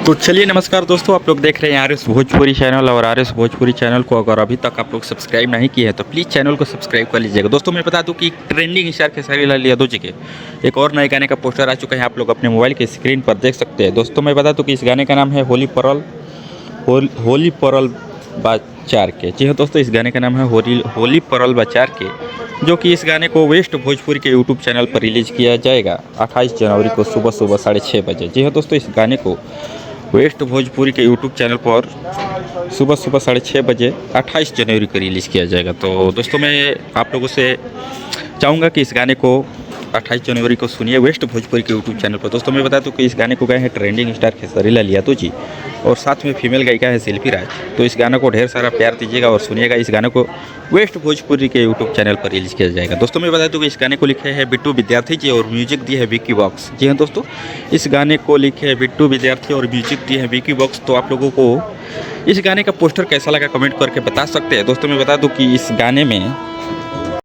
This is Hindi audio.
तो चलिए नमस्कार दोस्तों, आप लोग देख रहे हैं आर.एस. भोजपुरी चैनल। और आर.एस. भोजपुरी चैनल को अगर अभी तक आप लोग सब्सक्राइब नहीं किए हैं तो प्लीज़ चैनल को सब्सक्राइब कर लीजिएगा। दोस्तों मैं बता दूं कि ट्रेंडिंग स्टार खेसारी लाल यादव जी के एक और नए गाने का पोस्टर आ चुका है, आप लोग अपने मोबाइल के स्क्रीन पर देख सकते हैं। दोस्तों मैं बता दूं कि इस गाने का नाम है होली परल बाचार के। जी हाँ दोस्तों, इस गाने का नाम है होली परल बाचार के, जो कि इस गाने को वेस्ट भोजपुरी के यूट्यूब चैनल पर रिलीज़ किया जाएगा 28 जनवरी को सुबह 6:30 बजे। जी हाँ दोस्तों, इस गाने को वेस्ट भोजपुरी के यूट्यूब चैनल पर सुबह 6:30 बजे 28 जनवरी को रिलीज़ किया जाएगा। तो दोस्तों मैं आप लोगों से चाहूँगा कि इस गाने को 28 जनवरी को सुनिए वेस्ट भोजपुरी के यूट्यूब चैनल पर। दोस्तों मैं बता दूं कि इस गाने को गाए हैं ट्रेंडिंग स्टार खेसारी लाल यादव जी, और साथ में फीमेल गायिका है शिल्पी राज। तो इस गाने को ढेर सारा प्यार दीजिएगा और सुनिएगा। इस गाने को वेस्ट भोजपुरी के यूट्यूब चैनल पर रिलीज़ किया जाएगा। दोस्तों मैं बता दूं कि इस गाने को लिखे हैं बिट्टू विद्यार्थी जी और म्यूजिक दी है विकी बॉक्स। जी हाँ दोस्तों, इस गाने को लिखे हैं बिट्टू विद्यार्थी और म्यूजिक दी है विकी बॉक्स। तो आप लोगों को इस गाने का पोस्टर कैसा लगा कमेंट करके बता सकते हैं। दोस्तों मैं बता दूं कि इस गाने में